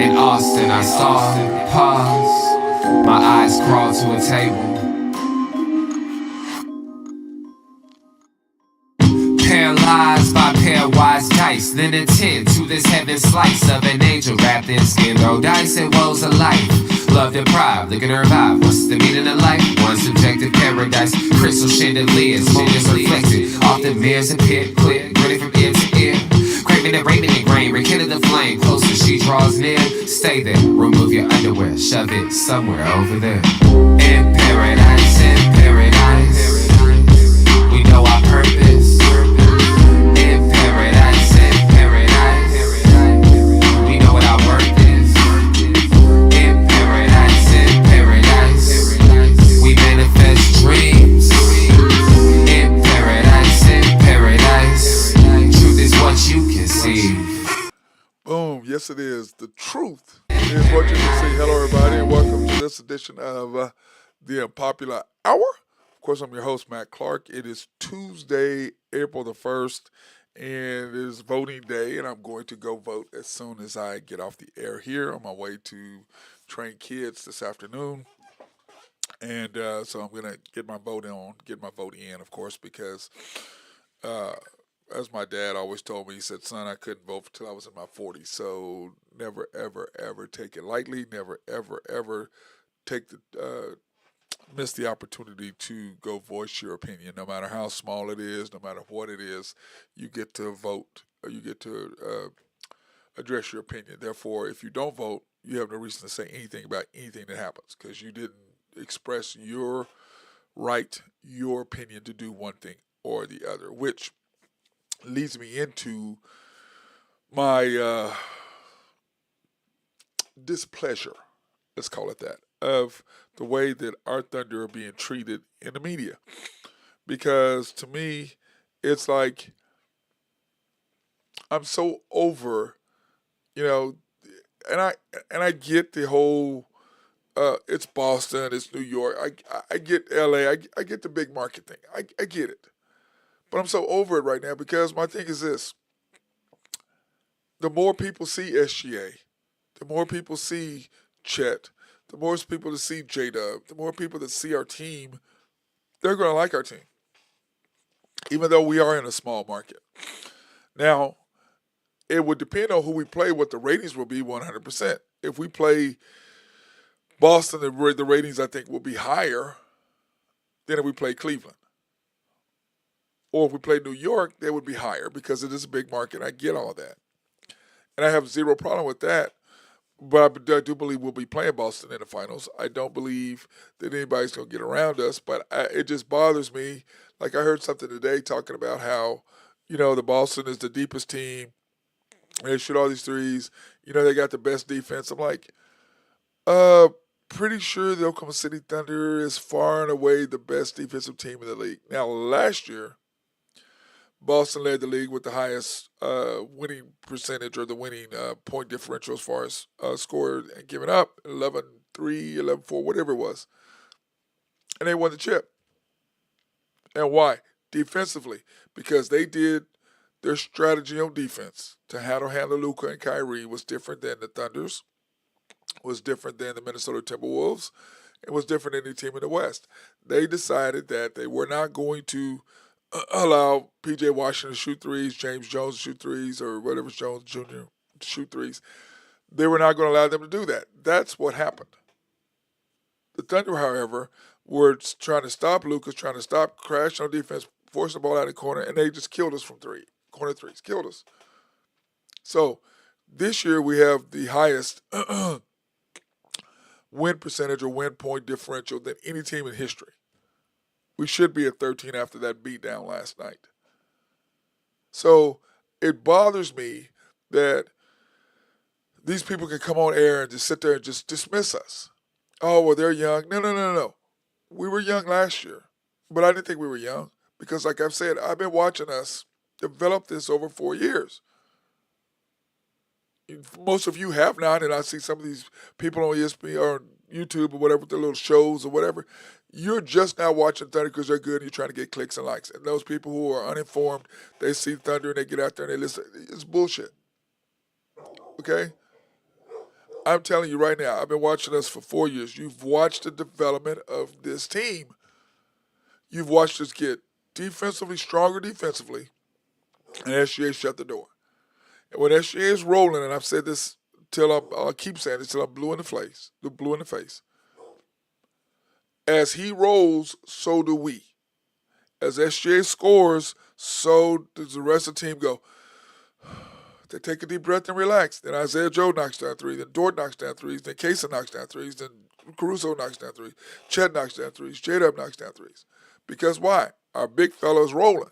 In Austin, I saw, pause, my eyes crawl to a table. Paralyzed by pairwise dice, then attend to this heaven slice of an angel wrapped in skin. Though dice and woes of life, love deprived, looking to revive. What's the meaning of life? One subjective paradise, crystal chandeliers, moments reflected off the mirrors and pit clear, grinning from ear to ear. Craving and raving and grain, rekindle the flame. Closer she draws near, stay there, remove your underwear, shove it somewhere over there. In paradise, we know our purpose. In paradise, we know what our worth is. In paradise, we manifest dreams. In paradise, truth is what you can see. Boom. Yes, it is. The truth is what you can see. Hello, everybody, and welcome to this edition of the Unpopular Hour. Of course, I'm your host, Matt Clark. It is Tuesday, April the 1st, and it is voting day, and I'm going to go vote as soon as I get off the air here on my way to train kids this afternoon. And so I'm going to get my vote in, of course, because as my dad always told me, he said, son, I couldn't vote until I was in my 40s. So never, ever, ever take it lightly. Never, ever, ever take miss the opportunity to go voice your opinion. No matter how small it is, no matter what it is, you get to vote, or you get to address your opinion. Therefore, if you don't vote, you have no reason to say anything about anything that happens because you didn't express your right, your opinion to do one thing or the other, which leads me into my displeasure, let's call it that, of the way that our Thunder are being treated in the media. Because to me, it's like I'm so over, and I get the whole it's Boston, it's New York. I get LA, I get the big market thing. I get it. But I'm so over it right now because my thing is this. The more people see SGA, the more people see Chet, the more people that see J-Dub, the more people that see our team, they're going to like our team, even though we are in a small market. Now, it would depend on who we play, what the ratings will be 100%. If we play Boston, the ratings, I think, will be higher than if we play Cleveland. Or if we play New York, they would be higher because it is a big market. I get all that. And I have zero problem with that. But I do believe we'll be playing Boston in the finals. I don't believe that anybody's going to get around us. But it just bothers me. Like I heard something today talking about how, the Boston is the deepest team. They shoot all these threes. They got the best defense. I'm like, pretty sure the Oklahoma City Thunder is far and away the best defensive team in the league. Now, last year, Boston led the league with the highest winning percentage or the winning point differential as far as scored and given up, 11-3, 11-4, whatever it was. And they won the chip. And why? Defensively. Because they did their strategy on defense to handle Luka and Kyrie was different than the Thunder's, was different than the Minnesota Timberwolves, and was different than any team in the West. They decided that they were not going to allow P.J. Washington to shoot threes, James Jones to shoot threes, or whatever Jones Jr. to shoot threes. They were not going to allow them to do that. That's what happened. The Thunder, however, were trying to stop Lucas, trying to stop Crash on defense, force the ball out of the corner, and they just killed us from corner threes, killed us. So this year we have the highest win percentage or win point differential than any team in history. We should be at 13 after that beatdown last night. So it bothers me that these people can come on air and just sit there and just dismiss us. Oh, well, they're young. No. We were young last year, but I didn't think we were young because, like I've said, I've been watching us develop this over 4 years. Most of you have not, and I see some of these people on ESPN or YouTube or whatever, their little shows or whatever. You're just now watching Thunder because they're good and you're trying to get clicks and likes. And those people who are uninformed, they see Thunder and they get out there and they listen. It's bullshit. Okay? I'm telling you right now, I've been watching us for 4 years. You've watched the development of this team. You've watched us get defensively stronger defensively, and SGA shut the door. And when SGA is rolling, and I've said this till I'll keep saying this till I'm blue in the face. The blue in the face. As he rolls, so do we. As SGA scores, so does the rest of the team go. They take a deep breath and relax. Then Isaiah Joe knocks down three. Then Dort knocks down threes. Then Kaysen knocks down threes. Then Caruso knocks down threes. Chet knocks down threes. J-Dub knocks down threes. Because why? Our big fella's rolling.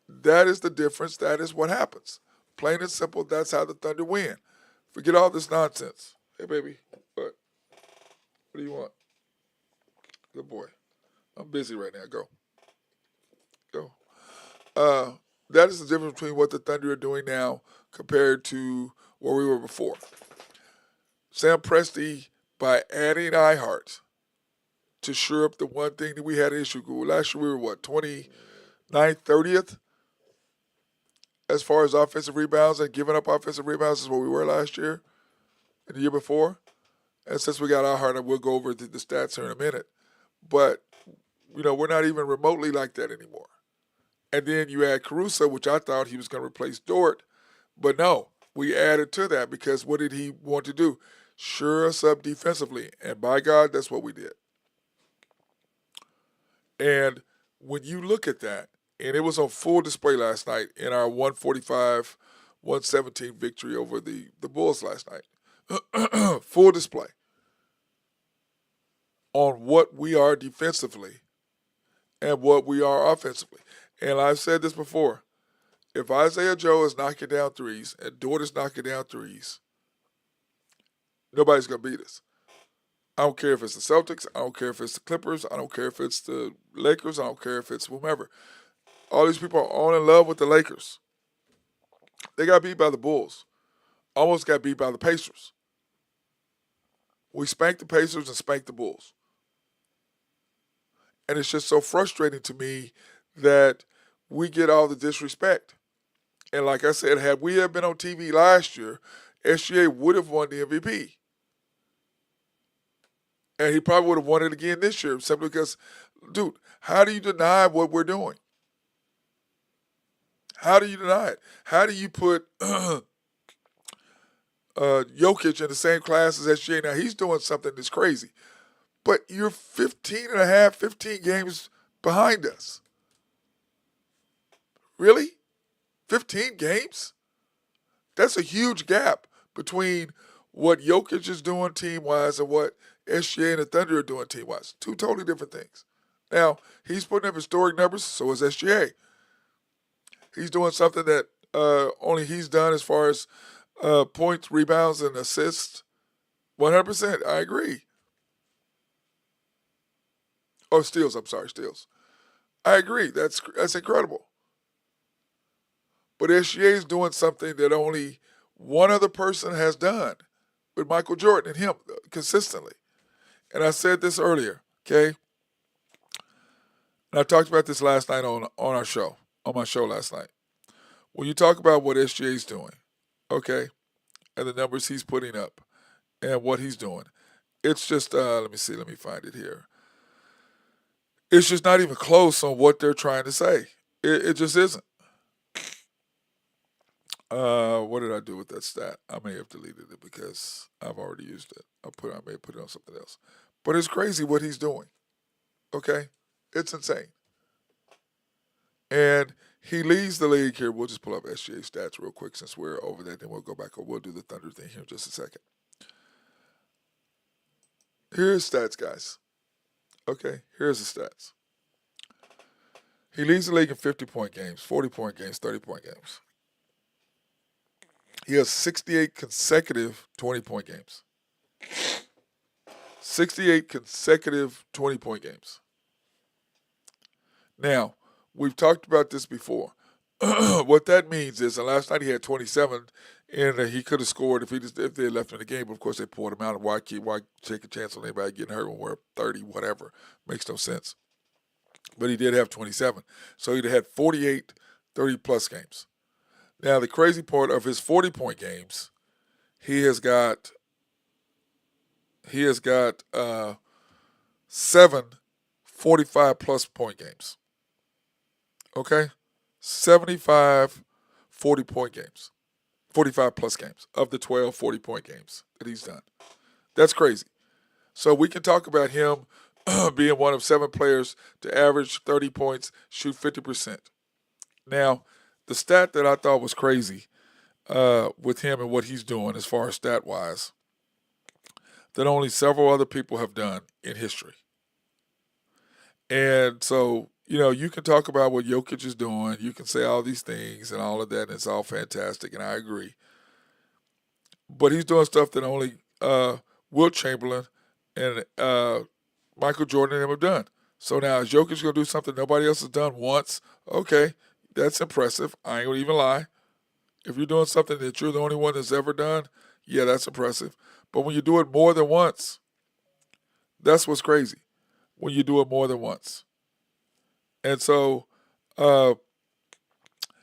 That is the difference. That is what happens. Plain and simple, that's how the Thunder win. Forget all this nonsense. Hey, baby, what do you want? Good boy. I'm busy right now. Go. That is the difference between what the Thunder are doing now compared to where we were before. Sam Presti, by adding iHeart to shore up the one thing that we had an issue with. Last year we were, what, 29th, 30th? As far as offensive rebounds and giving up offensive rebounds is what we were last year and the year before. And since we got iHeart, we'll go over the stats here in a minute. But, we're not even remotely like that anymore. And then you add Caruso, which I thought he was going to replace Dort. But no, we added to that because what did he want to do? Shore us up defensively. And by God, that's what we did. And when you look at that, and it was on full display last night in our 145-117 victory over the Bulls last night. Full display on what we are defensively and what we are offensively. And I've said this before. If Isaiah Joe is knocking down threes and Dort is knocking down threes, nobody's going to beat us. I don't care if it's the Celtics. I don't care if it's the Clippers. I don't care if it's the Lakers. I don't care if it's whomever. All these people are all in love with the Lakers. They got beat by the Bulls. Almost got beat by the Pacers. We spanked the Pacers and spanked the Bulls. And it's just so frustrating to me that we get all the disrespect. And like I said, had we have been on TV last year, SGA would have won the MVP. And he probably would have won it again this year simply because, dude, how do you deny what we're doing? How do you deny it? How do you put Jokic in the same class as SGA? Now, he's doing something that's crazy. But you're 15 games behind us. Really? 15 games? That's a huge gap between what Jokic is doing team-wise and what SGA and the Thunder are doing team-wise. Two totally different things. Now, he's putting up historic numbers, so is SGA. He's doing something that only he's done as far as points, rebounds, and assists. 100%, I agree. Oh, steals, I'm sorry, steals. I agree, that's incredible. But SGA is doing something that only one other person has done with Michael Jordan and him consistently. And I said this earlier, okay? And I talked about this last night on our show, on my show last night. When you talk about what SGA is doing, okay, and the numbers he's putting up and what he's doing, it's just, let me find it here. It's just not even close on what they're trying to say. It just isn't. What did I do with that stat? I may have deleted it because I've already used it. I may have put it on something else. But it's crazy what he's doing. Okay? It's insane. And he leads the league here. We'll just pull up SGA stats real quick since we're over there. Then we'll go back. We'll do the Thunder thing here in just a second. Here's stats, guys. Okay? Here's the stats. He leads the league in 50-point games, 40-point games, 30-point games. He has 68 consecutive 20-point games. 68 consecutive 20-point games. Now, we've talked about this before. What that means is, and last night he had 27, and he could have scored if they had left him in the game. But of course, they pulled him out. Why take a chance on anybody getting hurt when we're 30, whatever? Makes no sense. But he did have 27. So he'd have had 48 30-plus games. Now, the crazy part of his 40-point games, he has got he has got 7 45 plus point games. Okay? 75 40 point games. 45 plus games of the 12 40 point games that he's done. That's crazy. So we can talk about him being one of 7 players to average 30 points, shoot 50%. Now, the stat that I thought was crazy with him and what he's doing as far as stat wise, that only several other people have done in history. And so, you can talk about what Jokic is doing. You can say all these things and all of that, and it's all fantastic, and I agree. But he's doing stuff that only Will Chamberlain and Michael Jordan and him have done. So now is Jokic going to do something nobody else has done once? Okay, that's impressive. I ain't going to even lie. If you're doing something that you're the only one that's ever done, yeah, that's impressive. But when you do it more than once, that's what's crazy. When you do it more than once. And so, uh,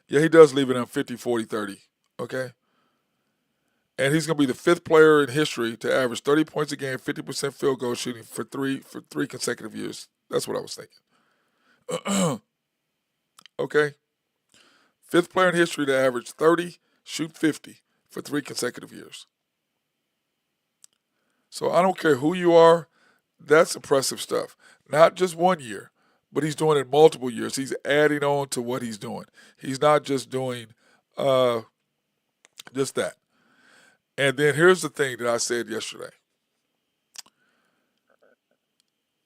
yeah, he does leave it on 50, 40, 30. Okay? And he's going to be the 5th player in history to average 30 points a game, 50% field goal shooting for three consecutive years. That's what I was thinking. Okay? 5th player in history to average 30, shoot 50 for 3 consecutive years. So I don't care who you are, that's impressive stuff. Not just 1 year, but he's doing it multiple years. He's adding on to what he's doing. He's not just doing uh, just that. And then here's the thing that I said yesterday.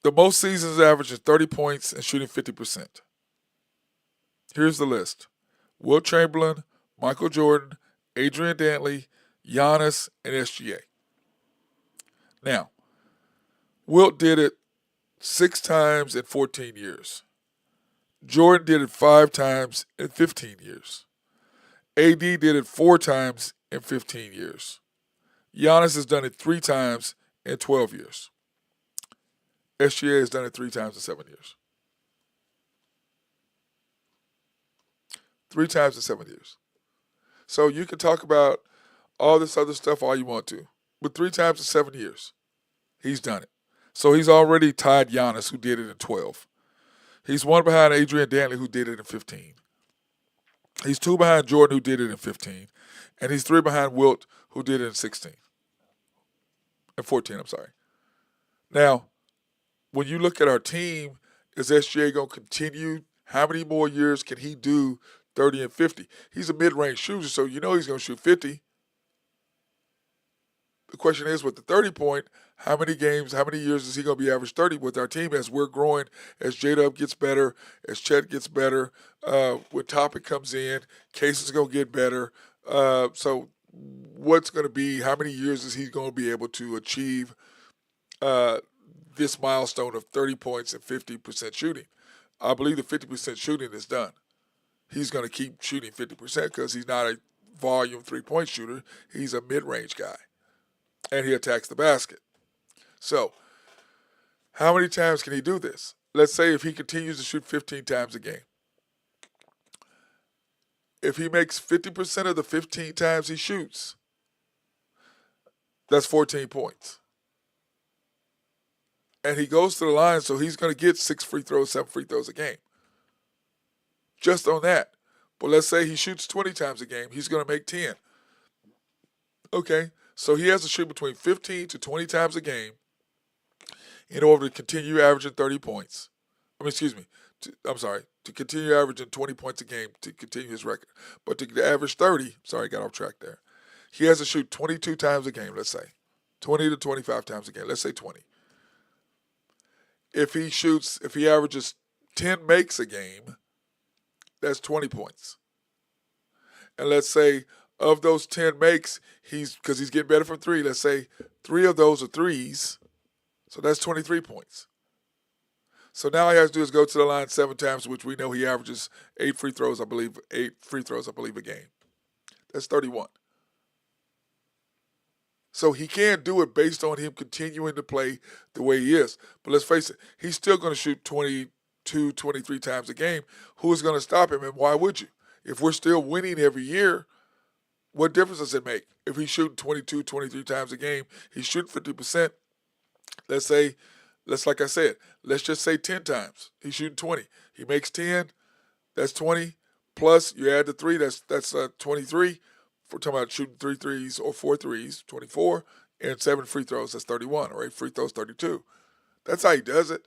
The most seasons averaging 30 points and shooting 50%. Here's the list: Will Chamberlain, Michael Jordan, Adrian Dantley, Giannis, and SGA. Now, Wilt did it 6 times in 14 years. Jordan did it 5 times in 15 years. AD did it 4 times in 15 years. Giannis has done it 3 times in 12 years. SGA has done it 3 times in 7 years. 3 times in 7 years. So you can talk about all this other stuff all you want to, but 3 times in 7 years, he's done it. So he's already tied Giannis, who did it in 12. He's 1 behind Adrian Dantley, who did it in 15. He's 2 behind Jordan, who did it in 15. And he's 3 behind Wilt, who did it in 16. And 14, I'm sorry. Now, when you look at our team, is SGA going to continue? How many more years can he do 30 and 50? He's a mid-range shooter, so you know he's going to shoot 50. The question is, with the 30-point, how many games, how many years is he going to be average 30 with our team as we're growing, as J-Dub gets better, as Chet gets better, when Topic comes in, Case is going to get better. So what's going to be, how many years is he going to be able to achieve uh, this milestone of 30 points and 50% shooting? I believe the 50% shooting is done. He's going to keep shooting 50% because he's not a volume 3-point shooter. He's a mid-range guy, and he attacks the basket. So how many times can he do this? Let's say if he continues to shoot 15 times a game. If he makes 50% of the 15 times he shoots, that's 14 points. And he goes to the line, so he's going to get 6 free throws, 7 free throws a game. Just on that. But let's say he shoots 20 times a game, he's going to make 10. Okay, so he has to shoot between 15 to 20 times a game in order to continue averaging 30 points. To continue averaging 20 points a game to continue his record. But to average 30, sorry, I got off track there. He has to shoot 22 times a game, let's say. 20 to 25 times a game. Let's say 20. If he averages 10 makes a game, that's 20 points. And let's say of those 10 makes, because he's getting better from 3, let's say 3 of those are threes, so that's 23 points. So now all he has to do is go to the line 7 times, which we know he averages 8 free throws, I believe a game. That's 31. So he can't do it based on him continuing to play the way he is. But let's face it, he's still going to shoot 22, 23 times a game. Who's going to stop him, and why would you? If we're still winning every year, What difference does it make? If he's shooting 22, 23 times a game, he's shooting 50%. Let's say, like I said, let's just say 10 times. He's shooting 20. He makes 10, that's 20. Plus, you add the 3, that's 23. We're talking about shooting 3 threes or 4 threes, 24, and 7 free throws, that's 31, or 8 free throws, 32. That's how he does it.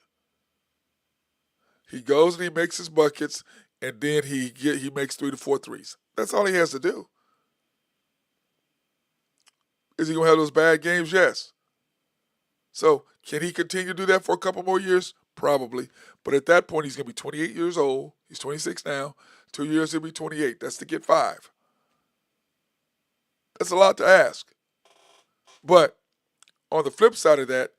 He goes and he makes his buckets, and then he makes 3 to 4 threes. That's all he has to do. Is he going to have those bad games? Yes. So can he continue to do that for a couple more years? Probably. But at that point, he's going to be 28 years old. He's 26 now. 2 years, he'll be 28. That's to get 5. That's a lot to ask. But on the flip side of that,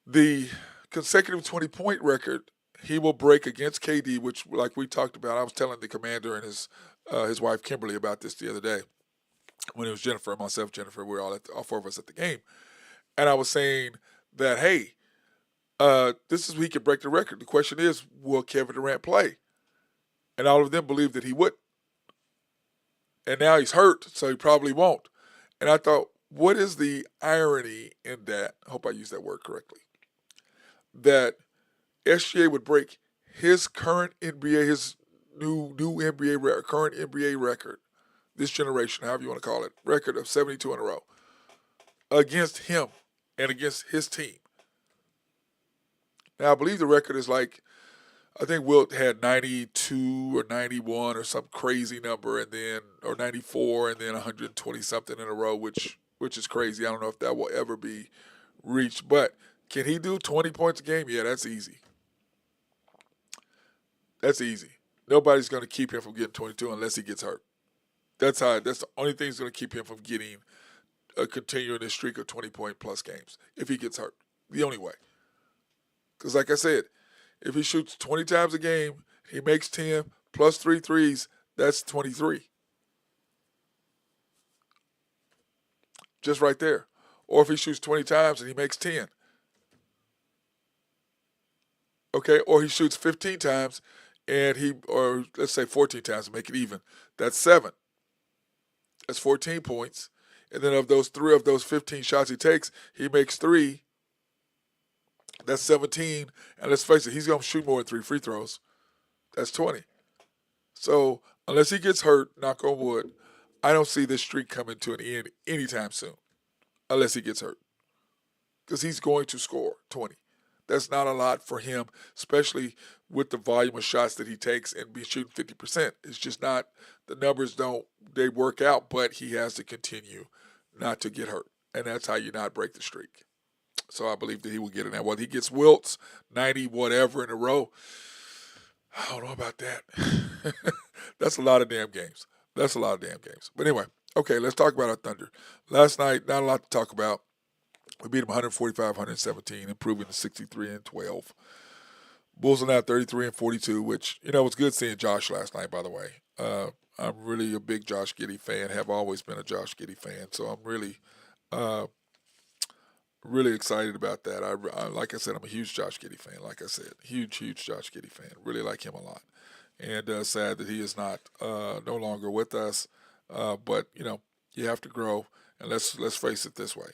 the consecutive 20-point record he will break against KD, which, like we talked about, I was telling the commander and his wife Kimberly about this the other day when it was Jennifer and myself. Jennifer, we were all 4 of us at the game, and I was saying that, hey, this is where he could break the record. The question is, will Kevin Durant play? And all of them believe that he would. And now he's hurt, so he probably won't. And I thought, what is the irony in that? I hope I used that word correctly. That SGA would break his current NBA, his new NBA, current NBA record, this generation, however you want to call it, record of 72 in a row, against him and against his team. Now, I believe the record is like, I think Wilt had 92 or 91 or some crazy number, and then, or 94, and then 120 something in a row, which is crazy. I don't know if that will ever be reached. But can he do 20 points a game? Yeah, that's easy. That's easy. Nobody's going to keep him from getting 22 unless he gets hurt. That's the only thing that's going to keep him from getting continuing this streak of 20-point plus games if he gets hurt. The only way. Because like I said, if he shoots 20 times a game, he makes 10 plus 3 threes, that's 23. Just right there. Or if he shoots 20 times and he makes 10. Okay, or he shoots 15 times or let's say 14 times to make it even. That's 7. That's 14 points. And then of those 15 shots he takes, he makes 3. That's 17. And let's face it, he's going to shoot more than 3 free throws. That's 20. So unless he gets hurt, knock on wood, I don't see this streak coming to an end anytime soon. Unless he gets hurt. Because he's going to score 20. That's not a lot for him, especially with the volume of shots that he takes and be shooting 50%. It's just not, the numbers they work out, but he has to continue not to get hurt. And that's how you not break the streak. So I believe that he will get in that. Whether he gets Wilt's 90 whatever in a row, I don't know about that. That's a lot of damn games. But anyway, okay, let's talk about our Thunder. Last night, not a lot to talk about. We beat them 145-117, improving to 63-12. Bulls are now 33-42, which, was good seeing Josh last night, by the way. I'm really a big Josh Giddey fan, have always been a Josh Giddey fan, so I'm really excited about that. Like I said, I'm a huge Josh Giddey fan, like I said. Huge Josh Giddey fan. Really like him a lot. And sad that he is not no longer with us. But, you have to grow, and let's face it this way.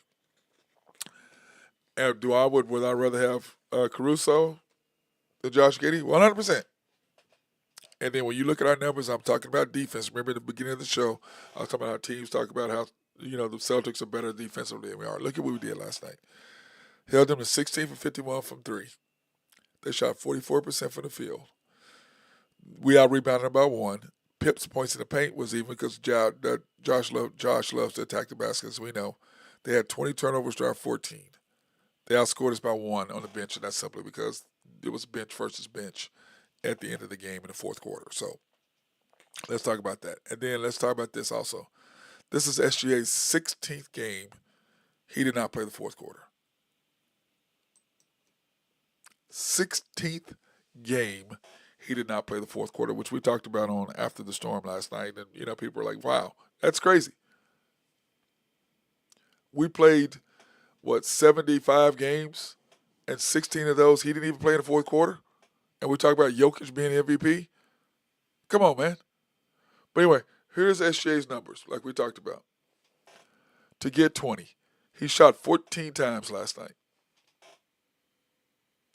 And would I rather have Caruso than Josh Giddey? 100%. And then when you look at our numbers, I'm talking about defense. Remember at the beginning of the show, I was talking about how teams talk about how, the Celtics are better defensively than we are. Look at what we did last night. Held them to 16 for 51 from 3. They shot 44% from the field. We out-rebounded by 1. Pip's points in the paint was even because Josh loves to attack the basket, as we know. They had 20 turnovers, drive 14. They outscored us by 1 on the bench, and that's simply because it was bench versus bench at the end of the game in the fourth quarter. So let's talk about that. And then let's talk about this also. This is SGA's 16th game. He did not play the fourth quarter. 16th game, he did not play the fourth quarter, which we talked about on After the Storm last night. And, people were like, wow, that's crazy. We played, 75 games, and 16 of those he didn't even play in the fourth quarter? And we talk about Jokic being MVP? Come on, man. But anyway, Here's SJ's numbers, like we talked about. To get 20, he shot 14 times last night.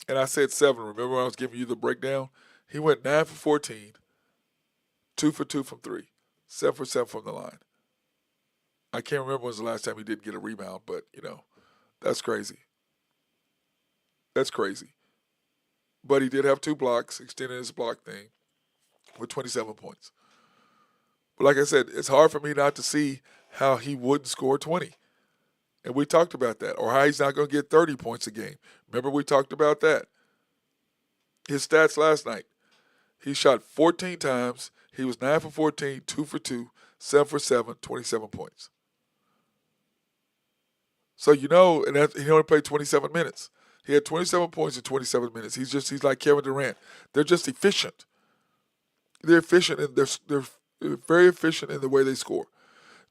And I said 7. Remember when I was giving you the breakdown? He went 9 for 14, 2 for 2 from 3, 7 for 7 from the line. I can't remember when was the last time he didn't get a rebound, but, that's crazy. That's crazy. But he did have 2 blocks, extending his block thing with 27 points. But like I said, it's hard for me not to see how he wouldn't score 20. And we talked about that. Or how he's not going to get 30 points a game. Remember we talked about that. His stats last night. He shot 14 times. He was 9 for 14, 2 for 2, 7 for 7, 27 points. So and he only played 27 minutes. He had 27 points in 27 minutes. He's like Kevin Durant. They're just efficient. They're efficient and they're very efficient in the way they score.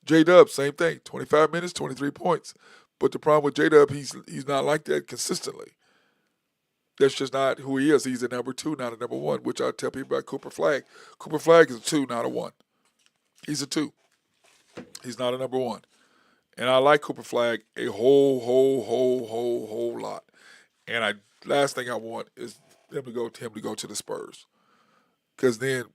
J-Dub, same thing. 25 minutes, 23 points. But the problem with J-Dub, he's not like that consistently. That's just not who he is. He's a number 2, not a number 1, which I tell people about Cooper Flagg. Cooper Flagg is a 2, not a 1. He's a 2. He's not a number 1. And I like Cooper Flagg a whole lot. And last thing I want is him to go to the Spurs. Because then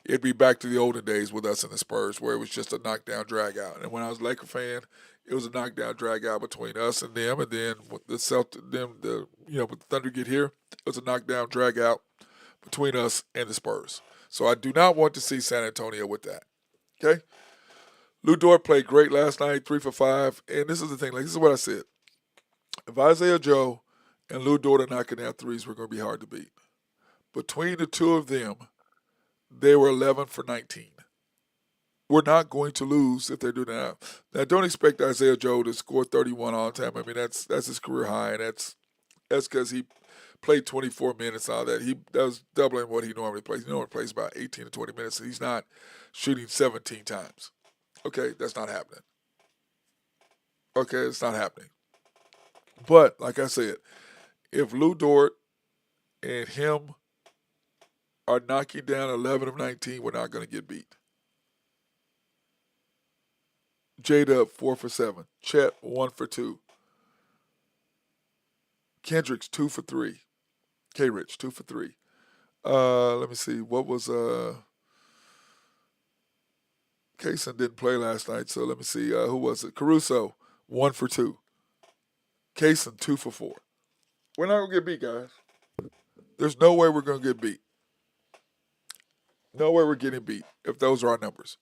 it'd be back to the olden days with us and the Spurs where it was just a knockdown drag out. And when I was a Laker fan, it was a knockdown drag out between us and them. And then with the with the Thunder get here, it was a knockdown drag out between us and the Spurs. So I do not want to see San Antonio with that. Okay? Lou Dort played great last night, 3 for 5. And this is the thing, this is what I said. If Isaiah Joe and Lou Dort are knocking down threes, we're going to be hard to beat. Between the two of them, they were 11 for 19. We're not going to lose if they're doing that. Now, don't expect Isaiah Joe to score 31 all the time. I mean, that's his career high, and that's because he played 24 minutes out of that. He does doubling what he normally plays. He normally plays about 18 to 20 minutes, and he's not shooting 17 times. Okay, that's not happening. Okay, it's not happening. But, like I said, if Lou Dort and him are knocking down 11 of 19, we're not going to get beat. J-Dub, 4 for 7. Chet, 1 for 2. Kendricks, 2 for 3. K-Rich, 2 for 3. Let me see. What was Kaysen didn't play last night, so let me see. Who was it? Caruso, 1 for 2. Kaysen, 2 for 4. We're not going to get beat, guys. There's no way we're going to get beat. No way we're getting beat if those are our numbers.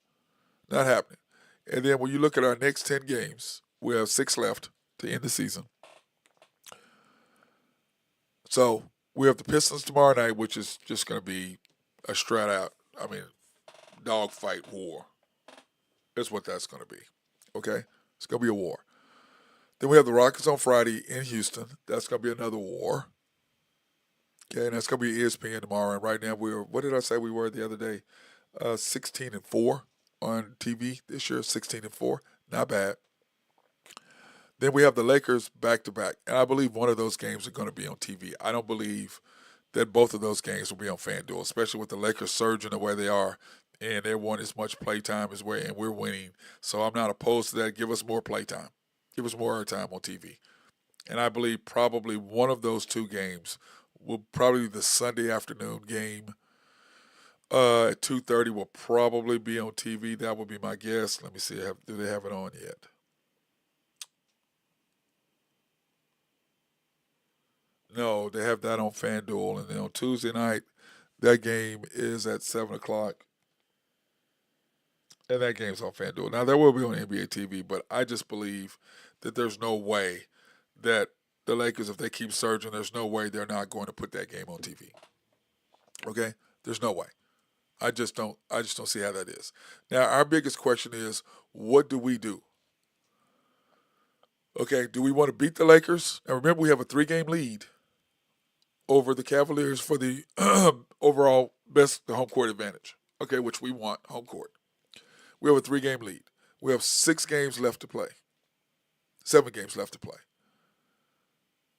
Not happening. And then when you look at our next 10 games, we have 6 left to end the season. So we have the Pistons tomorrow night, which is just going to be a straight out, dogfight war. That's what that's going to be. Okay? It's going to be a war. Then we have the Rockets on Friday in Houston. That's going to be another war. Okay, and that's going to be ESPN tomorrow. And right now what did I say we were the other day? 16-4 on TV this year, 16-4. Not bad. Then we have the Lakers back-to-back. And I believe one of those games are going to be on TV. I don't believe that both of those games will be on FanDuel, especially with the Lakers surging the way they are. And they want as much playtime as we're winning. So I'm not opposed to that. Give us more playtime. Give us more time on TV. And I believe probably one of those 2 games will probably be the Sunday afternoon game at 2:30 will probably be on TV. That would be my guess. Let me see. Do they have it on yet? No, they have that on FanDuel. And then on Tuesday night, that game is at 7 o'clock. And that game's on FanDuel. Now, that will be on NBA TV, but I just believe that there's no way that the Lakers, if they keep surging, there's no way they're not going to put that game on TV. Okay? There's no way. I just don't see how that is. Now, our biggest question is, what do we do? Okay, do we want to beat the Lakers? And remember, we have a 3-game lead over the Cavaliers for the overall best home court advantage. Okay, which we want, home court. We have a 3-game lead. We have 6 games left to play. 7 games left to play.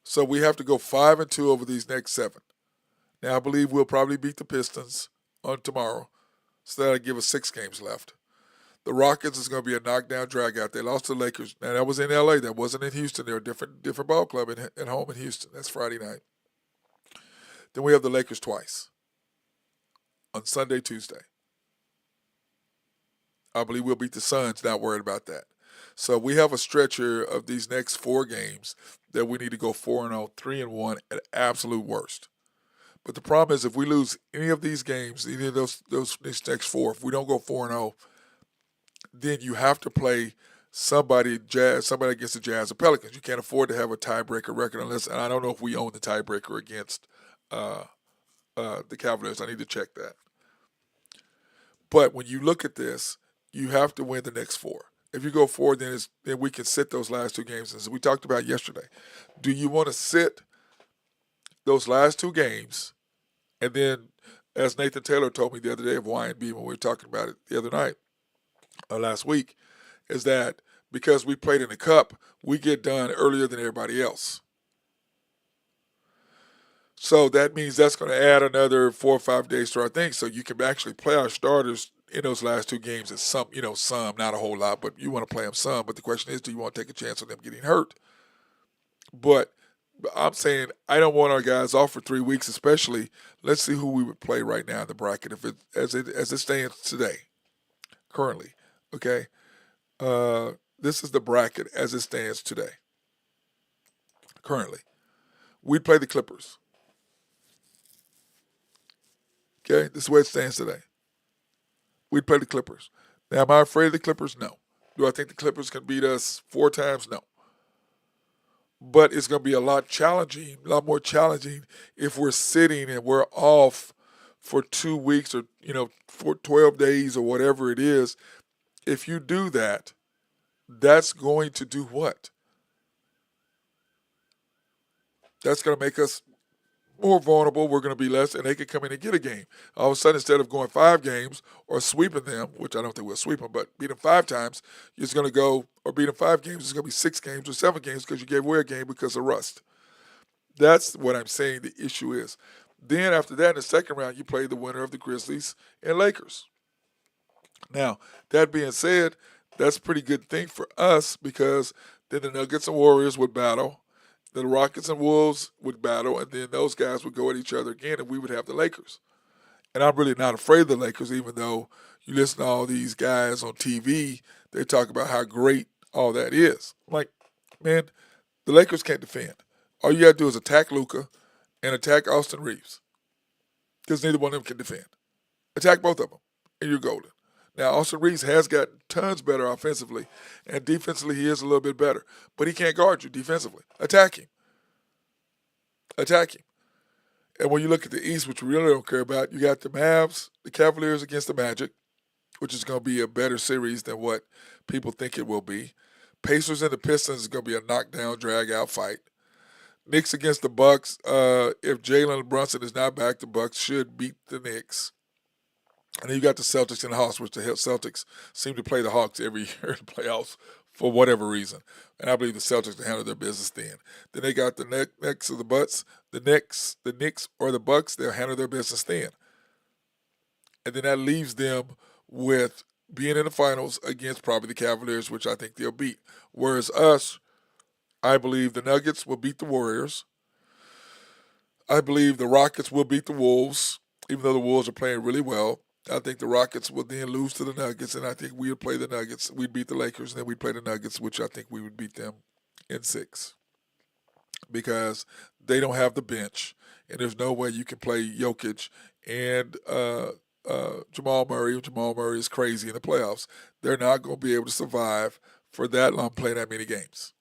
So we have to go 5-2 over these next 7. Now, I believe we'll probably beat the Pistons on tomorrow. So that'll give us 6 games left. The Rockets is going to be a knockdown drag out. They lost to the Lakers. Now that was in LA. That wasn't in Houston. They're a different ball club at home in Houston. That's Friday night. Then we have the Lakers twice on Sunday, Tuesday. I believe we'll beat the Suns. Not worried about that. So we have a stretcher of these next 4 games that we need to go 4-0, 3-1 at absolute worst. But the problem is if we lose any of these games, any of these next 4, if we don't go 4-0, then you have to play somebody against the Jazz or Pelicans. You can't afford to have a tiebreaker record unless, and I don't know if we own the tiebreaker against the Cavaliers. I need to check that. But when you look at this, you have to win the next 4. If you go 4, then we can sit those last 2 games. As we talked about yesterday, do you want to sit those last 2 games, and then, as Nathan Taylor told me the other day of Y&B when we were talking about it the other night, last week, is that because we played in the Cup, we get done earlier than everybody else. So that means that's going to add another 4 or 5 days to our thing. So you can actually play our starters in those last 2 games and some, not a whole lot, but you want to play them some. But the question is, do you want to take a chance on them getting hurt? But I'm saying I don't want our guys off for 3 weeks, especially. Let's see who we would play right now in the bracket as it stands today, currently. Okay, this is the bracket as it stands today. Currently, we'd play the Clippers. Okay, this is where it stands today. We'd play the Clippers. Now, am I afraid of the Clippers? No. Do I think the Clippers can beat us 4 times? No. But it's going to be a lot more challenging if we're sitting and we're off for 2 weeks or, for 12 days or whatever it is. If you do that, that's going to do what? That's going to make us more vulnerable. We're going to be less, and they can come in and get a game. All of a sudden, instead of going 5 games or sweeping them, which I don't think we'll sweep them, but beat them 5 times, it's going to go, or beat them 5 games, it's going to be 6 games or 7 games because you gave away a game because of rust. That's what I'm saying the issue is. Then after that, in the second round, you play the winner of the Grizzlies and Lakers. Now, that being said, that's a pretty good thing for us because then the Nuggets and Warriors would battle. The Rockets and Wolves would battle, and then those guys would go at each other again, and we would have the Lakers. And I'm really not afraid of the Lakers, even though you listen to all these guys on TV, they talk about how great all that is. I'm like, man, the Lakers can't defend. All you got to do is attack Luka and attack Austin Reeves because neither one of them can defend. Attack both of them, and you're golden. Now, Austin Reeves has gotten tons better offensively, and defensively he is a little bit better. But he can't guard you defensively. Attack him. Attack him. And when you look at the East, which we really don't care about, you got the Mavs, the Cavaliers against the Magic, which is going to be a better series than what people think it will be. Pacers and the Pistons is going to be a knockdown, drag-out fight. Knicks against the Bucks. If Jalen Brunson is not back, the Bucks should beat the Knicks. And then you got the Celtics and the Hawks, which the Celtics seem to play the Hawks every year in the playoffs for whatever reason. And I believe the Celtics will handle their business then. Then they got the Knicks or the Bucks. The Knicks or the Bucks, they'll handle their business then. And then that leaves them with being in the finals against probably the Cavaliers, which I think they'll beat. Whereas us, I believe the Nuggets will beat the Warriors. I believe the Rockets will beat the Wolves, even though the Wolves are playing really well. I think the Rockets will then lose to the Nuggets, and I think we would play the Nuggets. We'd beat the Lakers, and then we'd play the Nuggets, which I think we would beat them in 6 because they don't have the bench, and there's no way you can play Jokic and Jamal Murray. Jamal Murray is crazy in the playoffs. They're not going to be able to survive for that long playing that many games.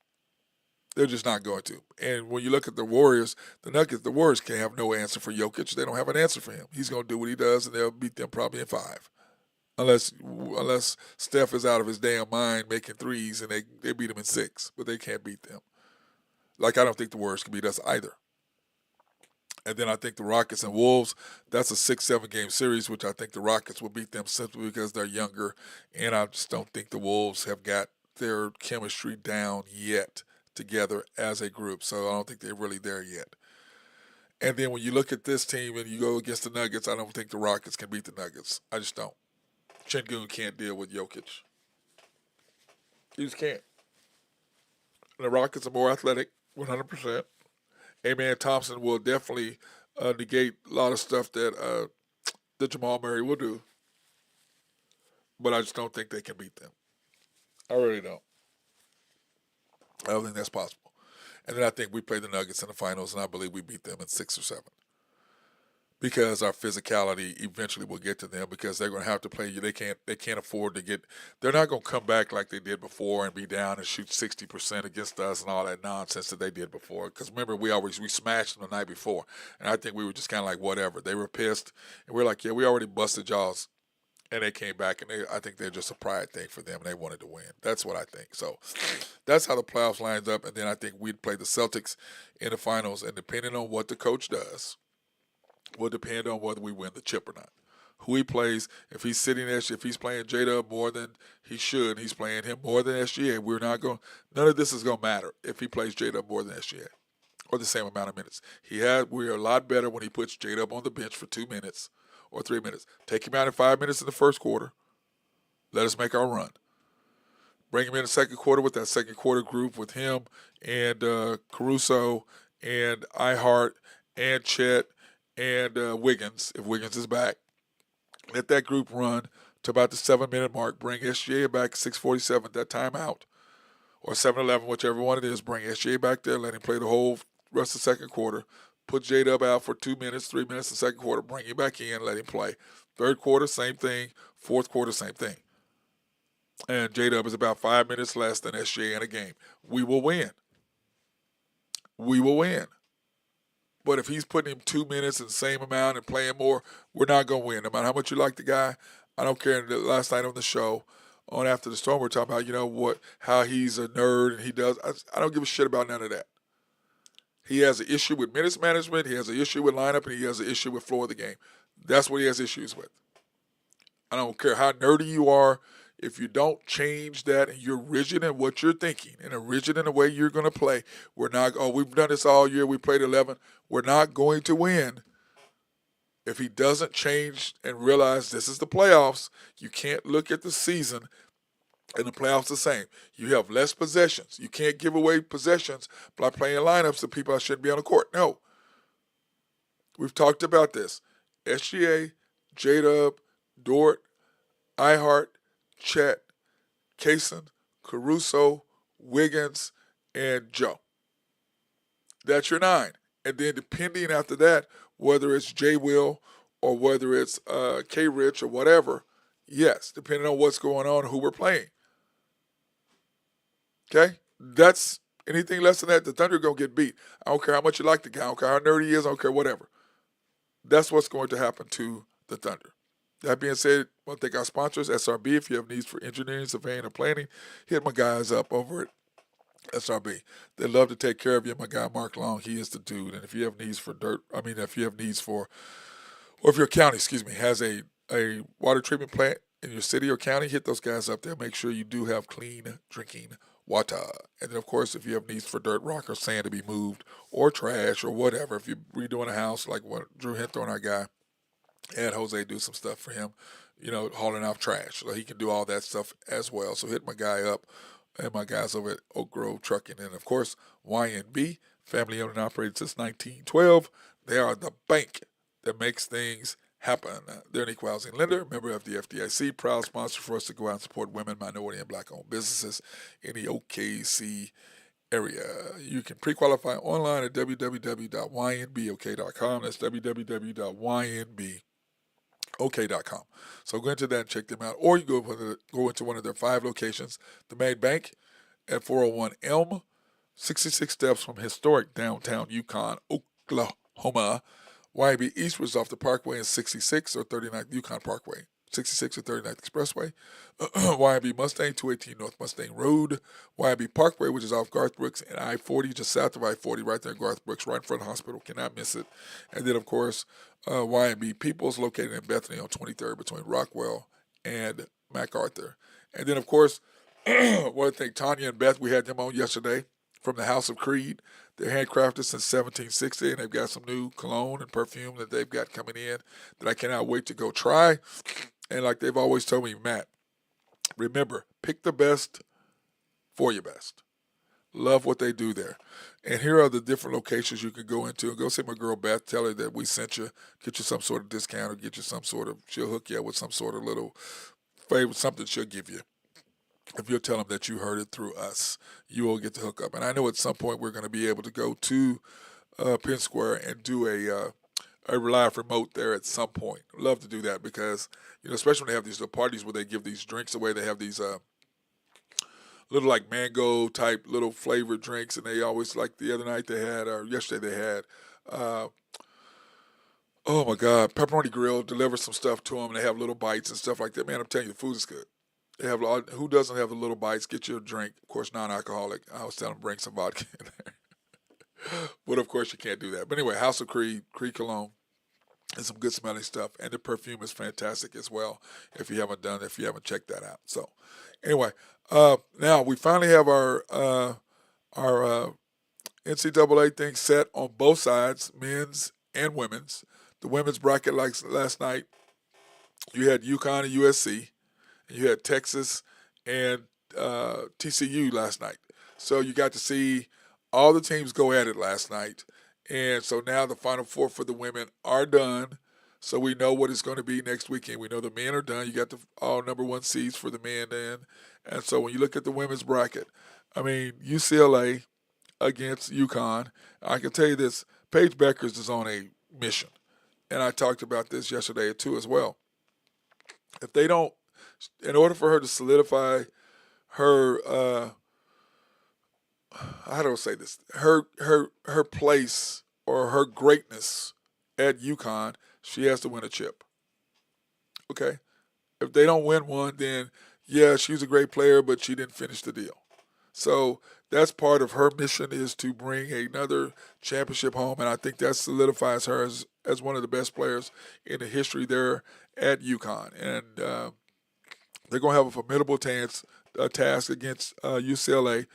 They're just not going to. And when you look at the Warriors, the Warriors can't have no answer for Jokic. They don't have an answer for him. He's going to do what he does, and they'll beat them probably in 5. Unless Steph is out of his damn mind making threes, and they beat him in 6. But they can't beat them. Like, I don't think the Warriors can beat us either. And then I think the Rockets and Wolves, that's a 6-7 game series, which I think the Rockets will beat them simply because they're younger. And I just don't think the Wolves have got their chemistry down yet together as a group, so I don't think they're really there yet. And then when you look at this team and you go against the Nuggets, I don't think the Rockets can beat the Nuggets. I just don't. Şengün can't deal with Jokic. You just can't. The Rockets are more athletic, 100%. Amen. Thompson will definitely negate a lot of stuff that Jamal Murray will do, but I just don't think they can beat them. I really don't. I don't think that's possible. And then I think we play the Nuggets in the finals, and I believe we beat them in 6 or 7 because our physicality eventually will get to them because they're going to have to play. They can't afford to get. They're not going to come back like they did before and be down and shoot 60% against us and all that nonsense that they did before. Because remember, we smashed them the night before, and I think we were just kind of like whatever. They were pissed, and we're like, yeah, we already busted y'all's. And they came back, and I think they're just a pride thing for them, and they wanted to win. That's what I think. So that's how the playoffs lines up, and then I think we'd play the Celtics in the finals, and depending on what the coach does, will depend on whether we win the chip or not. Who he plays, if he's if he's playing J-Dub more than he should, he's playing him more than SGA. We're not going. None of this is going to matter if he plays J-Dub more than SGA or the same amount of minutes. We're a lot better when he puts J-Dub on the bench for 2 minutes or 3 minutes. Take him out in 5 minutes in the first quarter. Let us make our run. Bring him in the second quarter with that second quarter group with him and Caruso and Ihart and Chet and Wiggins, if Wiggins is back. Let that group run to about the 7 minute mark. Bring SGA back at 6:47 that timeout, or 7:11, whichever one it is. Bring SGA back there. Let him play the whole rest of the second quarter. Put J-Dub out for 2 minutes, 3 minutes in the second quarter. Bring him back in. Let him play. Third quarter, same thing. Fourth quarter, same thing. And J-Dub is about 5 minutes less than SGA in a game. We will win. We will win. But if he's putting him 2 minutes in the same amount and playing more, we're not going to win. No matter how much you like the guy, I don't care. Last night on the show, on After the Storm, we're talking about, how he's a nerd and he does. I don't give a shit about none of that. He has an issue with minutes management, he has an issue with lineup, and he has an issue with flow of the game. That's what he has issues with. I don't care how nerdy you are. If you don't change that and you're rigid in what you're thinking and rigid in the way you're going to play, we're not, we've done this all year, we played 11, we're not going to win. If he doesn't change and realize this is the playoffs, you can't look at the season and the playoffs the same. You have less possessions. You can't give away possessions by playing lineups of people that shouldn't be on the court. No. We've talked about this. SGA, J-Dub, Dort, Ihart, Chet, Kaysen, Caruso, Wiggins, and Joe. That's your 9. And then depending after that, whether it's J. Will or whether it's K. Rich or whatever, yes, depending on what's going on, who we're playing. Okay? That's anything less than that, the Thunder are going to get beat. I don't care how much you like the guy. I don't care how nerdy he is. I don't care whatever. That's what's going to happen to the Thunder. That being said, I want to thank our sponsors, SRB. If you have needs for engineering, surveying, or planning, hit my guys up over at SRB. They love to take care of you. My guy, Mark Long, he is the dude. And if you have needs for if you have needs for, or if your county, has a water treatment plant in your city or county, hit those guys up there. Make sure you do have clean drinking water. And then, of course, if you have needs for dirt, rock, or sand to be moved, or trash, or whatever, if you're redoing a house, like what Drew Hinthorn, our guy, had Jose do some stuff for him, hauling off trash. So he can do all that stuff as well. So hit my guy up and my guys over at Oak Grove Trucking. And, of course, YNB, family owned and operated since 1912. They are the bank that makes things happen. They're an equal housing lender, member of the FDIC, proud sponsor for us to go out and support women, minority, and black-owned businesses in the OKC area. You can pre-qualify online at www.ynbok.com. That's www.ynbok.com. So go into that and check them out. Or you go into one of their 5 locations. The main bank at 401 Elm, 66 steps from historic downtown Yukon, Oklahoma. YB East was off the Parkway in 66 or 39th Yukon Parkway, 66 or 39th Expressway. YB Mustang, 218 North Mustang Road. YB Parkway, which is off Garth Brooks and I-40, just south of I-40, right there in Garth Brooks, right in front of the hospital. Cannot miss it. And then, of course, YB Peoples, located in Bethany on 23rd between Rockwell and MacArthur. And then, of course, I want to thank Tanya and Beth. We had them on yesterday from the House of Creed. They're handcrafted since 1760, and they've got some new cologne and perfume that they've got coming in that I cannot wait to go try. And like they've always told me, Matt, remember, pick the best for your best. Love what they do there. And here are the different locations you can go into. Go see my girl Beth. Tell her that we sent you. Get you some sort of discount or get you some sort of, she'll hook you up with some sort of little favor, something she'll give you. If you'll tell them that you heard it through us, you will get to hook up. And I know at some point we're going to be able to go to Penn Square and do a live remote there at some point. Love to do that because, especially when they have these little parties where they give these drinks away. They have these little like mango type little flavored drinks, and they always, like the other night they had, or yesterday they had, uh, oh my God, pepperoni grill deliver some stuff to them. And they have little bites and stuff like that. Man, I'm telling you, the food is good. They have who doesn't have the little bites? Get you a drink, of course, non-alcoholic. I was telling them bring some vodka in there, but of course you can't do that. But anyway, House of Creed Cologne, and some good smelling stuff, and the perfume is fantastic as well. If you haven't checked that out. So anyway, now we finally have our NCAA thing set on both sides, men's and women's. The women's bracket, like last night, you had UConn and USC, and you had Texas and TCU last night. So you got to see all the teams go at it last night. And so now the Final Four for the women are done. So we know what it's going to be next weekend. We know the men are done. You got the all number one seeds for the men then. And so when you look at the women's bracket, I mean, UCLA against UConn, I can tell you this, Paige Beckers is on a mission. And I talked about this yesterday too as well. If they don't, in order for her to solidify her, how do I say this? Her place or her greatness at UConn, she has to win a chip. Okay, if they don't win one, then yeah, she's a great player, but she didn't finish the deal. So that's part of her mission is to bring another championship home, and I think that solidifies her as one of the best players in the history there at UConn. And they're going to have a formidable task against UCLA,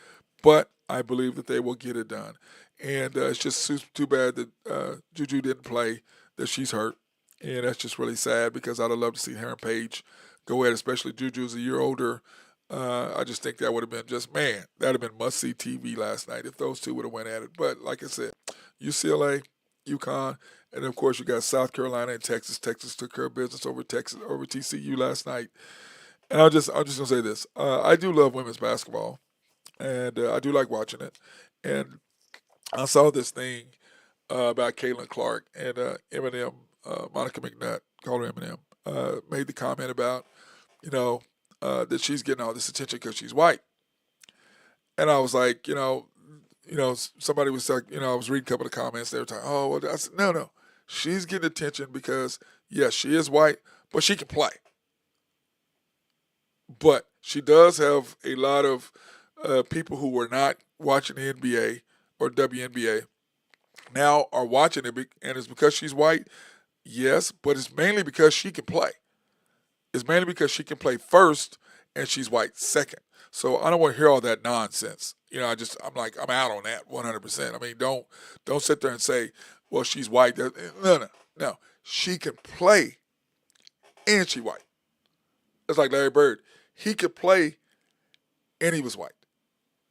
but I believe that they will get it done. And it's just too bad that Juju didn't play, that she's hurt. And that's just really sad because I'd have loved to see her and Paige go at it, especially Juju's a year older. I just think that would have been that would have been must-see TV last night if those two would have went at it. But like I said, UCLA, UConn, and of course you got South Carolina and Texas. Texas took care of business over TCU last night. And I'm just gonna say this: I do love women's basketball, and I do like watching it. And I saw this thing about Caitlin Clark and Eminem, Monica McNutt, called her Eminem, made the comment about that she's getting all this attention because she's white. And I was like, somebody was like, I was reading a couple of comments. They were talking, oh, well, I said, no, she's getting attention because yes, she is white, but she can play. But she does have a lot of people who were not watching the NBA or WNBA now are watching it, and it's because she's white, yes, but it's mainly because she can play. It's mainly because she can play first and she's white second. So I don't want to hear all that nonsense. I'm out on that 100%. I mean, don't sit there and say, well, she's white. No. She can play and she's white. It's like Larry Bird. He could play and he was white,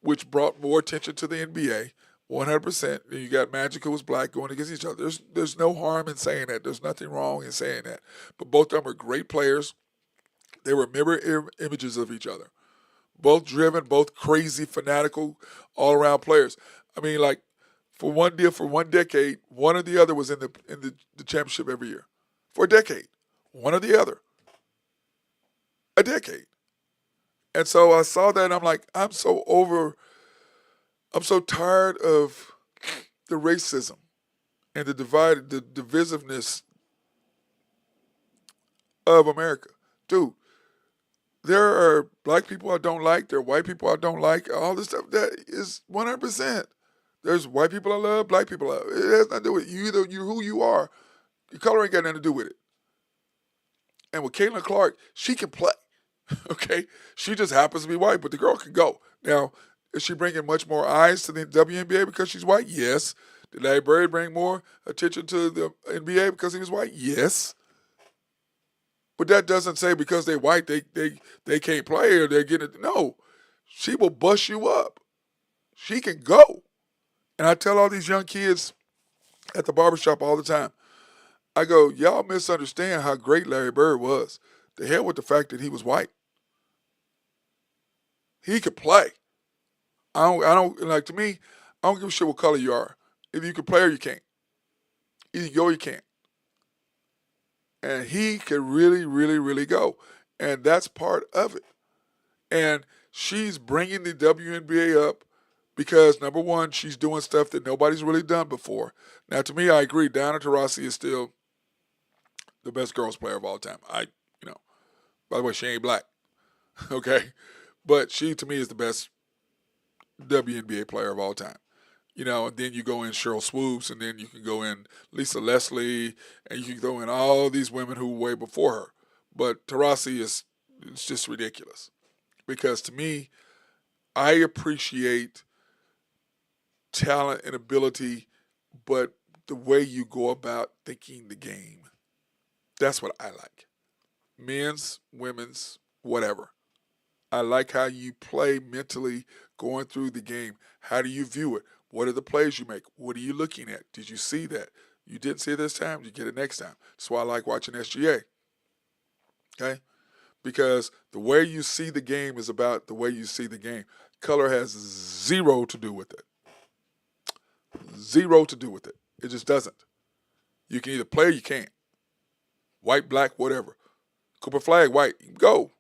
which brought more attention to the NBA. 100%. And you got Magic, who was black, going against each other. There's no harm in saying that. There's nothing wrong in saying that. But both of them are great players. They were mirror images of each other. Both driven, both crazy, fanatical, all-around players. I mean, like, for one decade, one or the other was in the championship every year. For a decade. One or the other. A decade. And so I saw that and I'm like, I'm so tired of the racism and the divisiveness of America. Dude, there are black people I don't like. There are white people I don't like. All this stuff, that is 100%. There's white people I love, black people I love. It has nothing to do with it. You're who you are. Your color ain't got nothing to do with it. And with Caitlin Clark, she can play. Okay? She just happens to be white, but the girl can go. Now, is she bringing much more eyes to the WNBA because she's white? Yes. Did Larry Bird bring more attention to the NBA because he was white? Yes. But that doesn't say because they're white they can't play or they're getting it. No. She will bust you up. She can go. And I tell all these young kids at the barbershop all the time, I go, y'all misunderstand how great Larry Bird was. The hell with the fact that he was white. He could play. I don't like to me, I don't give a shit what color you are. If you can play or you can't. Either you go or you can't. And he could really, really, really go. And that's part of it. And she's bringing the WNBA up because, number one, she's doing stuff that nobody's really done before. Now, to me, I agree. Diana Taurasi is still the best girls player of all time. You know, by the way, she ain't black, okay? But she, to me, is the best WNBA player of all time. You know, and then you go in Cheryl Swoops, and then you can go in Lisa Leslie, and you can go in all these women who were way before her. But Taurasi is it's just ridiculous because to me, I appreciate talent and ability, but the way you go about thinking the game. That's what I like. Men's, women's, whatever. I like how you play mentally going through the game. How do you view it? What are the plays you make? What are you looking at? Did you see that? You didn't see it this time, you get it next time. That's why I like watching SGA. Okay? Because the way you see the game is about the way you see the game. Color has zero to do with it. Zero to do with it. It just doesn't. You can either play or you can't. White, black, whatever. Cooper Flag, white. Go.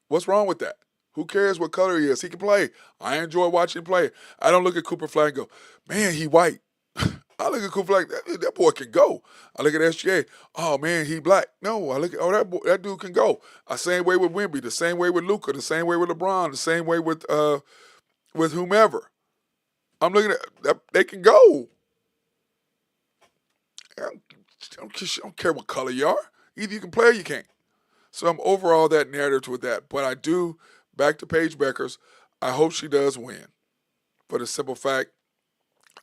What's wrong with that? Who cares what color he is? He can play. I enjoy watching him play. I don't look at Cooper Flag and go, man, he white. I look at Cooper Flag, that boy can go. I look at SGA, oh man, he black. No, I look at, that dude can go. The same way with Wemby, the same way with Luka, the same way with LeBron, the same way with whomever. I'm looking at that, they can go. I don't care what color you are. Either you can play or you can't. So I'm over all that narrative with that. But I do, back to Paige Beckers, I hope she does win. For the simple fact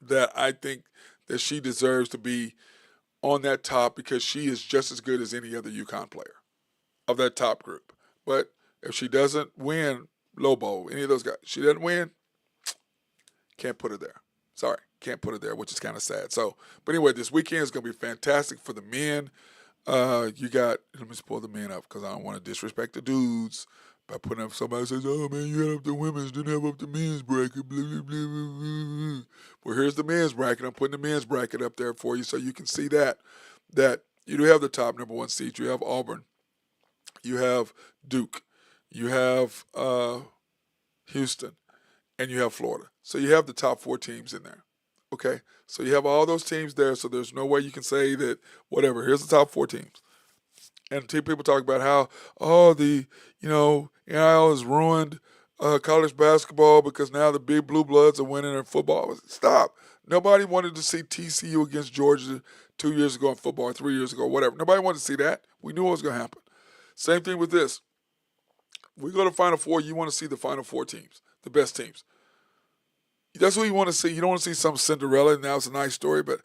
that I think that she deserves to be on that top because she is just as good as any other UConn player of that top group. But if she doesn't win Lobo, any of those guys, she doesn't win, can't put her there. Sorry, can't put her there, which is kind of sad. So, but anyway, this weekend is going to be fantastic for the men. You got, let me just pull the men up because I don't want to disrespect the dudes by putting up somebody says, oh man, you had up the women's, didn't have up the men's bracket, blah, blah, blah, blah, blah. Well, here's the men's bracket. I'm putting the men's bracket up there for you so you can see that you do have the top number one seed. You have Auburn. You have Duke. You have Houston. And you have Florida. So you have the top four teams in there. Okay? So you have all those teams there, so there's no way you can say that, whatever, here's the top four teams. And people talk about how, oh, NIL has ruined college basketball because now the big blue bloods are winning in football. Stop. Nobody wanted to see TCU against Georgia 2 years ago in football, or 3 years ago, whatever. Nobody wanted to see that. We knew what was going to happen. Same thing with this. We go to Final Four, you want to see the Final Four teams, the best teams. That's what you want to see. You don't want to see some Cinderella, and that was a nice story, but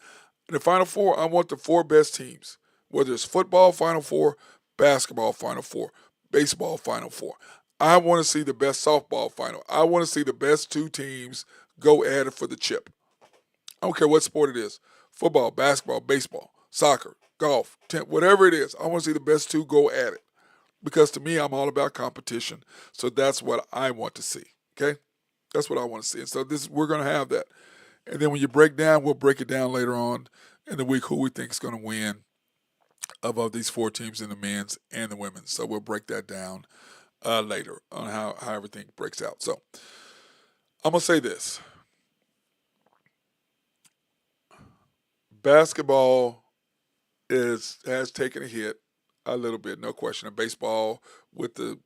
in the Final Four, I want the four best teams, whether it's football Final Four, basketball Final Four, baseball Final Four. I want to see the best softball final. I want to see the best two teams go at it for the chip. I don't care what sport it is, football, basketball, baseball, soccer, golf, whatever it is. I want to see the best two go at it because to me, I'm all about competition, so that's what I want to see, okay? That's what I want to see. And so we're going to have that. And then when you break down, we'll break it down later on in the week who we think is going to win of these four teams in the men's and the women's. So we'll break that down later on how everything breaks out. So I'm going to say this. Basketball has taken a hit a little bit, no question. And baseball with the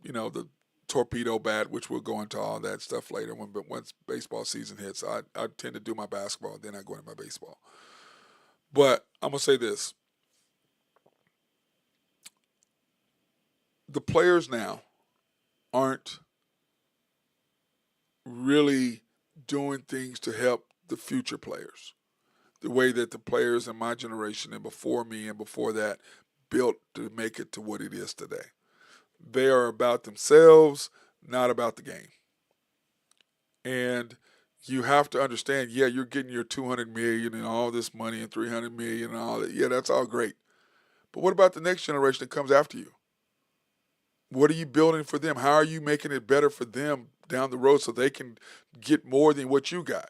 torpedo bat, which we'll go into all that stuff later once baseball season hits. I tend to do my basketball, then I go into my baseball. But I'm going to say this. The players now aren't really doing things to help the future players the way that the players in my generation and before me and before that built to make it to what it is today. They are about themselves. not about the game. And you have to understand, yeah, you're getting your 200 million and all this money and 300 million and all that. Yeah, that's all great. But what about the next generation that comes after you? What are you building for them? How are you making it better for them down the road so they can get more than what you got?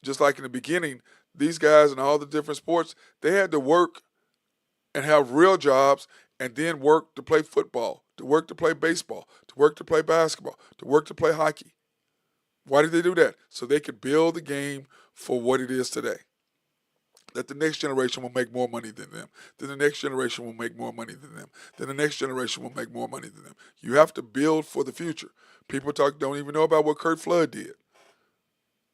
Just like in the beginning, these guys in all the different sports, they had to work and have real jobs and then work to play football, to work to play baseball, to work to play basketball, to work to play hockey. Why did they do that? So they could build the game for what it is today. That the next generation will make more money than them. Then the next generation will make more money than them. Then the next generation will make more money than them. You have to build for the future. People don't even know about what Kurt Flood did,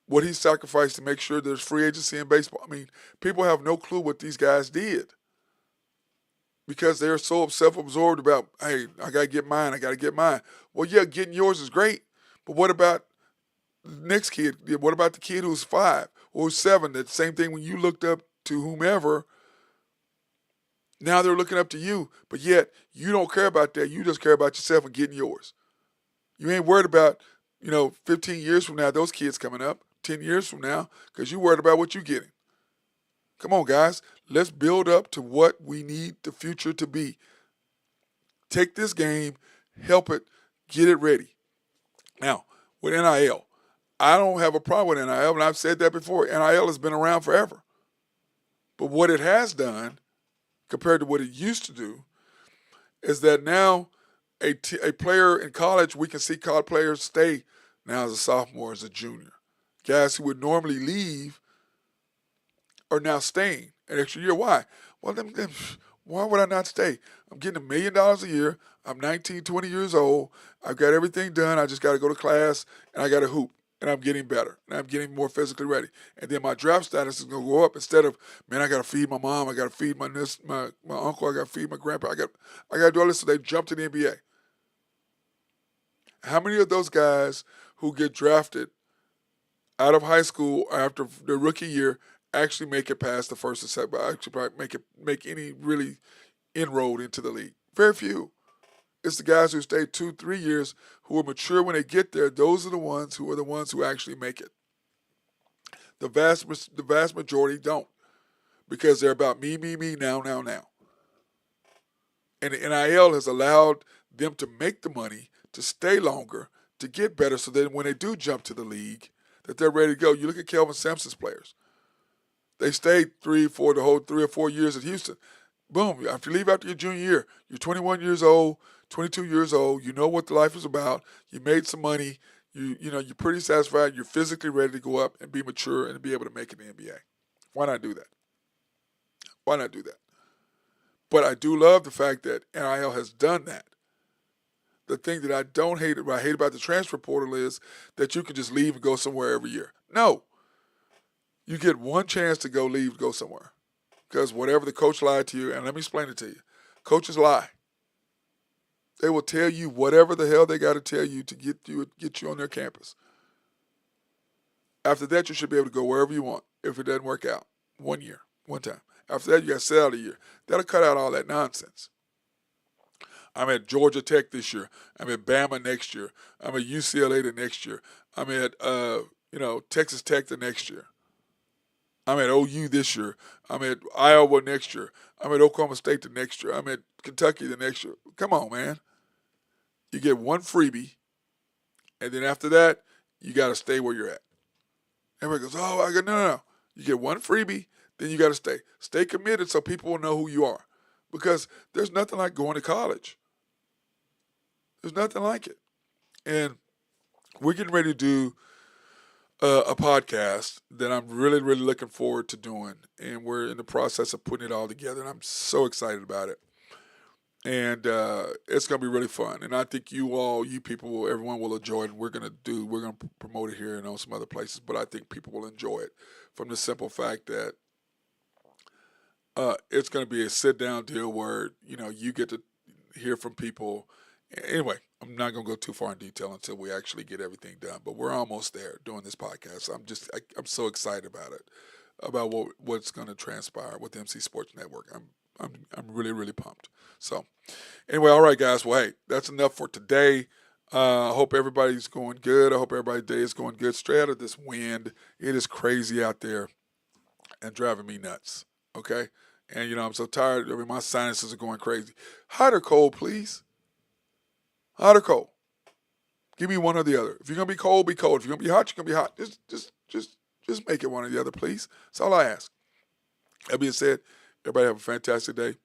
what he sacrificed to make sure there's free agency in baseball. I mean, people have no clue what these guys did because they're so self-absorbed about, hey, I got to get mine, I got to get mine. Well, yeah, getting yours is great, but what about the next kid? What about the kid who's 5 or 7? That same thing when you looked up to whomever, now they're looking up to you, but yet you don't care about that. You just care about yourself and getting yours. You ain't worried about, 15 years from now, those kids coming up, 10 years from now, because you worried about what you're getting. Come on, guys. Let's build up to what we need the future to be. Take this game, help it, get it ready. Now, with NIL, I don't have a problem with NIL, and I've said that before. NIL has been around forever. But what it has done, compared to what it used to do, is that now a player in college, we can see college players stay now as a sophomore, as a junior. Guys who would normally leave are now staying an extra year. Why? Well, why would I not stay? I'm getting $1 million a year. I'm 19, 20 years old. I've got everything done. I just got to go to class and I got to hoop. And I'm getting better. And I'm getting more physically ready. And then my draft status is going to go up instead of, man, I got to feed my mom. I got to feed my uncle. I got to feed my grandpa. I got to do all this. So they jump to the NBA. How many of those guys who get drafted out of high school after their rookie year actually make it past the first and second, actually make any really inroad into the league? Very few. It's the guys who stay 2, 3 years who are mature when they get there. Those are the ones who actually make it. The vast majority don't, because they're about me, now. And the NIL has allowed them to make the money, to stay longer, to get better, so that when they do jump to the league, that they're ready to go. You look at Kelvin Sampson's players. They stayed the whole 3 or 4 years at Houston. Boom, after you leave after your junior year, you're 21 years old, 22 years old, you know what the life is about, you made some money, you're pretty satisfied, you're physically ready to go up and be mature and be able to make it in the NBA. Why not do that? Why not do that? But I do love the fact that NIL has done that. The thing that I don't hate, what I hate about the transfer portal is that you can just leave and go somewhere every year. No. You get one chance to leave, go somewhere. Because whatever the coach lied to you, and let me explain it to you. Coaches lie. They will tell you whatever the hell they got to tell you to get you on their campus. After that, you should be able to go wherever you want if it doesn't work out. 1 year, one time. After that, you got to sit out a year. That'll cut out all that nonsense. I'm at Georgia Tech this year. I'm at Bama next year. I'm at UCLA the next year. I'm at Texas Tech the next year. I'm at OU this year. I'm at Iowa next year. I'm at Oklahoma State the next year. I'm at Kentucky the next year. Come on, man. You get one freebie, and then after that, you got to stay where you're at. Everybody goes, oh, no. You get one freebie, then you got to stay. Stay committed so people will know who you are. Because there's nothing like going to college. There's nothing like it. And we're getting ready to do a podcast that I'm really, really looking forward to doing. And we're in the process of putting it all together. And I'm so excited about it. And it's going to be really fun. And I think you people, everyone will enjoy it. We're going to promote it here and on some other places. But I think people will enjoy it from the simple fact that it's going to be a sit-down deal where, you get to hear from people. Anyway, I'm not going to go too far in detail until we actually get everything done. But we're almost there doing this podcast. I'm so excited about it, about what's going to transpire with MC Sports Network. I'm really, really pumped. So, anyway, all right, guys. Well, hey, that's enough for today. I hope everybody's going good. I hope everybody's day is going good. Straight out of this wind, it is crazy out there and driving me nuts. Okay, and I'm so tired. I mean, my sinuses are going crazy. Hot or cold, please. Hot or cold. Give me one or the other. If you're gonna be cold, be cold. If you're gonna be hot, you're gonna be hot. Just make it one or the other, please. That's all I ask. That being said, everybody have a fantastic day.